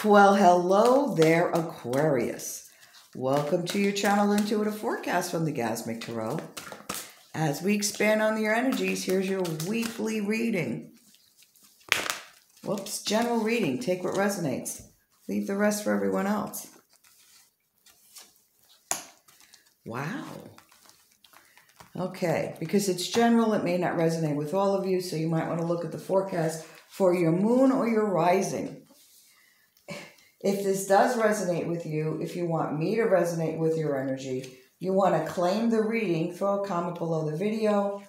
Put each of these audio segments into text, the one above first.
Well, hello there, Aquarius. Welcome to your channel Intuitive Forecast from the Gasmic Tarot. As we expand on your energies, here's your weekly reading. Whoops, general reading. Take what resonates. Leave the rest for everyone else. Wow. Okay, because it's general, it may not resonate with all of you, so you might want to look at the forecast for your moon or your rising. If this does resonate with you, if you want me to resonate with your energy, you want to claim the reading, throw a comment below the video.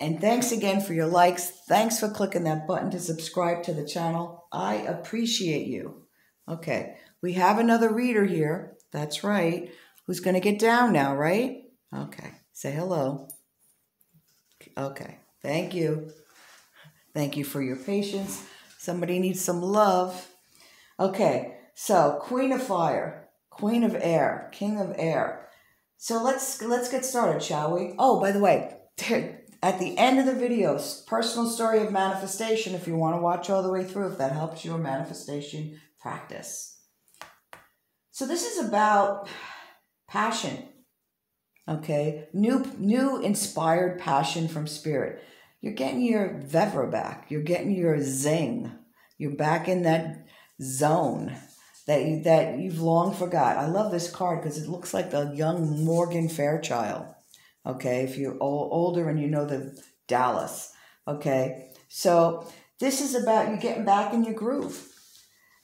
And thanks again for your likes. Thanks for clicking that button to subscribe to the channel. I appreciate you. Okay, we have another reader here. That's right. Who's going to get down now, right? Okay, say hello. Okay, thank you. Thank you for your patience. Somebody needs some love. Okay, so Queen of Fire, Queen of Air, King of Air. So let's get started, shall we? Oh, by the way, at the end of the video, personal story of manifestation, if you want to watch all the way through, if that helps your manifestation practice. So this is about passion, okay? New inspired passion from spirit. You're getting your vevra back. You're getting your zing. You're back in that zone that you've long forgot. I love this card because it looks like the young Morgan Fairchild. Okay, if you're older and you know the Dallas. Okay, so this is about you getting back in your groove.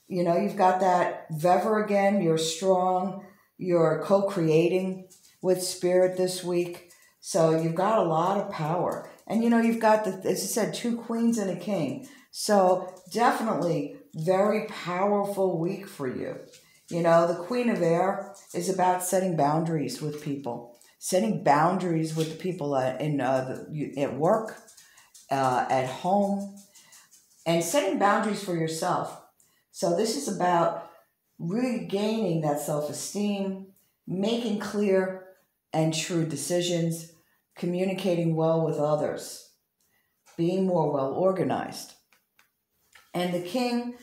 You know, you've got that vevra again. You're strong. You're co-creating with spirit this week. So you've got a lot of power. And, you know, you've got, as I said, 2 queens and a king. So definitely very powerful week for you. You know, the Queen of Air is about setting boundaries with people. Setting boundaries with the people at work, at home. And setting boundaries for yourself. So this is about regaining that self-esteem, making clear and true decisions, communicating well with others, being more well organized. And the king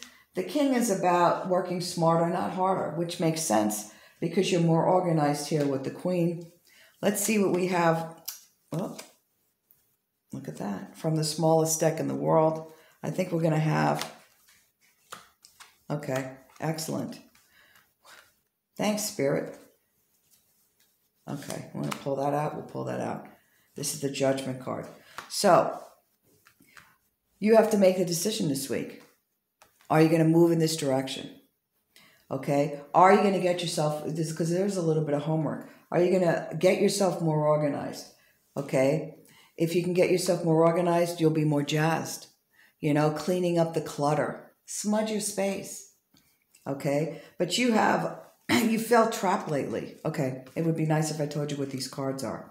is about working smarter, not harder, which makes sense because you're more organized here with the queen. Let's see what we have. Oh, look at that. From the smallest deck in the world, I think we're going to have. Okay, excellent. Thanks, Spirit. Okay, want to pull that out? We'll pull that out. This is the Judgment card. So, you have to make a decision this week. Are you going to move in this direction? Okay? Are you going to get yourself, because there's a little bit of homework. Are you going to get yourself more organized? Okay? If you can get yourself more organized, you'll be more jazzed. You know, cleaning up the clutter. Smudge your space. Okay? But you felt trapped lately. Okay, it would be nice if I told you what these cards are.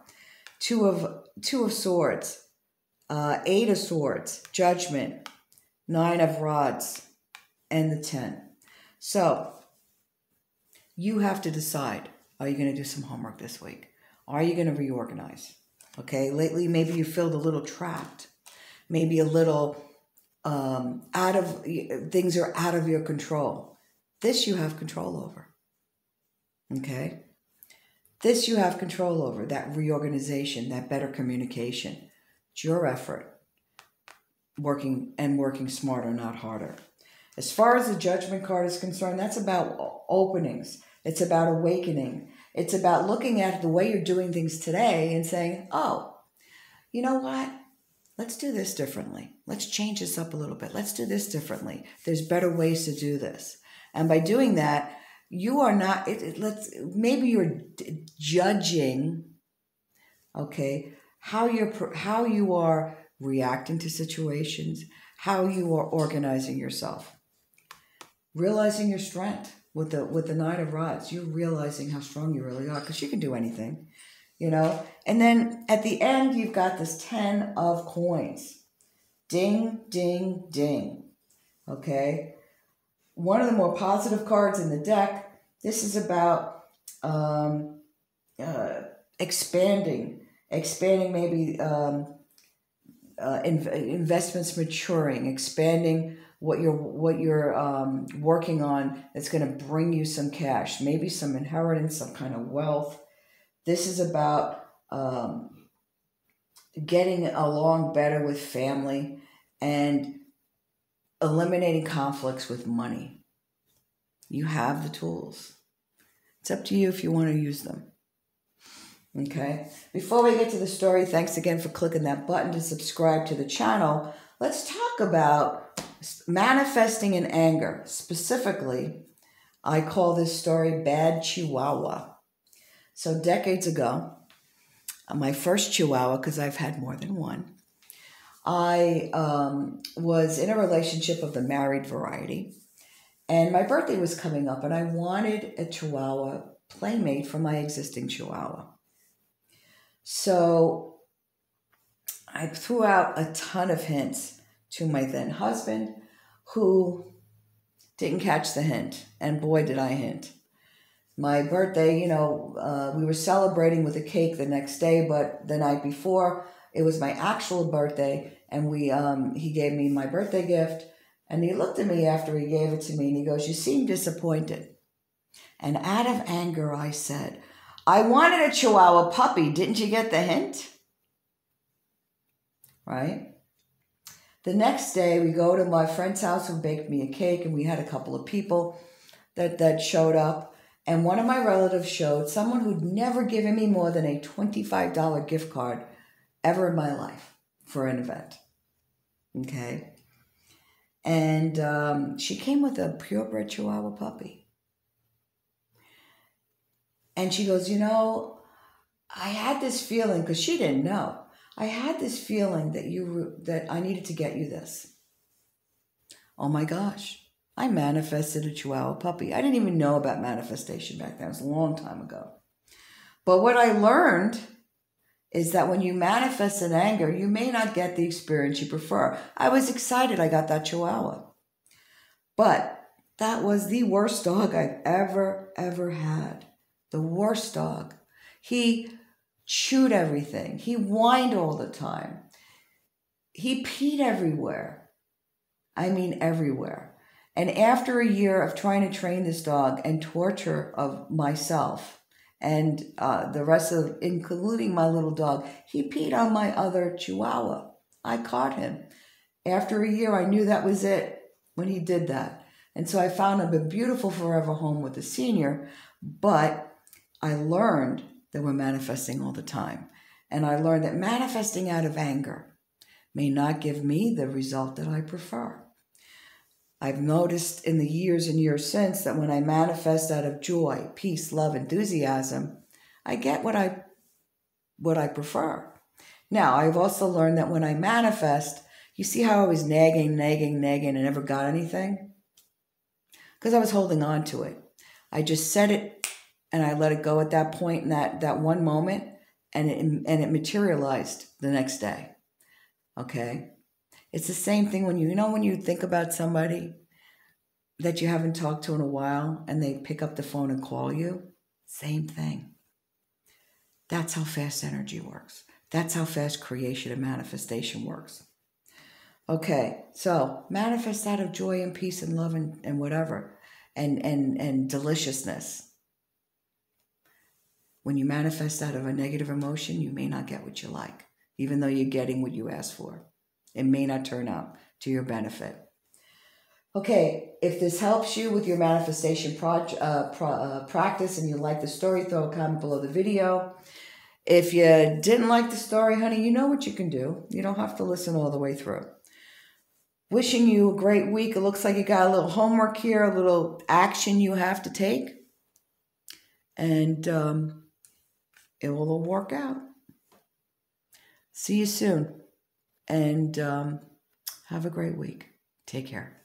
Two of Swords, 8 of Swords, Judgment, 9 of Rods, and the 10. So, you have to decide, are you going to do some homework this week? Are you going to reorganize? Okay, lately maybe you feel a little trapped. Maybe a little things are out of your control. This you have control over. Okay? This you have control over, that reorganization, that better communication. It's your effort. Working smarter, not harder. As far as the Judgment card is concerned, that's about openings. It's about awakening. It's about looking at the way you're doing things today and saying, oh, you know what? Let's do this differently. Let's change this up a little bit. Let's do this differently. There's better ways to do this. And by doing that, you are not, maybe you're judging, okay, how you are reacting to situations, how you are organizing yourself. Realizing your strength with the 9 of Rods. You're realizing how strong you really are because you can do anything, you know. And then at the end, you've got this 10 of Coins. Ding, ding, ding. Okay. One of the more positive cards in the deck. This is about expanding maybe investments maturing, expanding what you're working on that's going to bring you some cash, maybe some inheritance, some kind of wealth. This is about getting along better with family and eliminating conflicts with money. You have the tools. It's up to you if you want to use them. Okay? Before we get to the story, thanks again for clicking that button to subscribe to the channel. Let's talk about manifesting in anger. Specifically, I call this story Bad Chihuahua. So decades ago, my first Chihuahua, because I've had more than one, I was in a relationship of the married variety, and my birthday was coming up, and I wanted a Chihuahua playmate for my existing Chihuahua. So I threw out a ton of hints to my then husband, who didn't catch the hint, and boy did I hint. My birthday, we were celebrating with a cake the next day, but the night before, it was my actual birthday, and he gave me my birthday gift, and he looked at me after he gave it to me, and he goes, "You seem disappointed." And out of anger, I said, "I wanted a Chihuahua puppy. Didn't you get the hint?" Right? The next day, we go to my friend's house who baked me a cake, and we had a couple of people that showed up. And one of my relatives showed someone who'd never given me more than a $25 gift card ever in my life for an event. Okay? And she came with a purebred Chihuahua puppy. And she goes, I had this feeling, because she didn't know. I had this feeling that I needed to get you this. Oh my gosh. I manifested a Chihuahua puppy. I didn't even know about manifestation back then. It was a long time ago. But what I learned is that when you manifest in anger, you may not get the experience you prefer. I was excited I got that Chihuahua. But that was the worst dog I've ever had. The worst dog. He chewed everything. He whined all the time. He peed everywhere. I mean, everywhere. And after a year of trying to train this dog and torture of myself and the rest of, including my little dog, he peed on my other Chihuahua. I caught him. After a year, I knew that was it when he did that. And so I found him a beautiful forever home with a senior, but I learned that we're manifesting all the time. And I learned that manifesting out of anger may not give me the result that I prefer. I've noticed in the years and years since that when I manifest out of joy, peace, love, enthusiasm, I get what I prefer. Now, I've also learned that when I manifest, you see how I was nagging, and never got anything? Because I was holding on to it. I just said it and I let it go at that point in that one moment, and it materialized the next day. Okay? It's the same thing when you think about somebody that you haven't talked to in a while and they pick up the phone and call you. Same thing. That's how fast energy works. That's how fast creation and manifestation works. Okay, so manifest out of joy and peace and love and whatever, and deliciousness. When you manifest out of a negative emotion, you may not get what you like, even though you're getting what you asked for. It may not turn out to your benefit. Okay, if this helps you with your manifestation practice and you like the story, throw a comment below the video. If you didn't like the story, honey, you know what you can do. You don't have to listen all the way through. Wishing you a great week. It looks like you got a little homework here, a little action you have to take. And it will all work out. See you soon. And have a great week. Take care.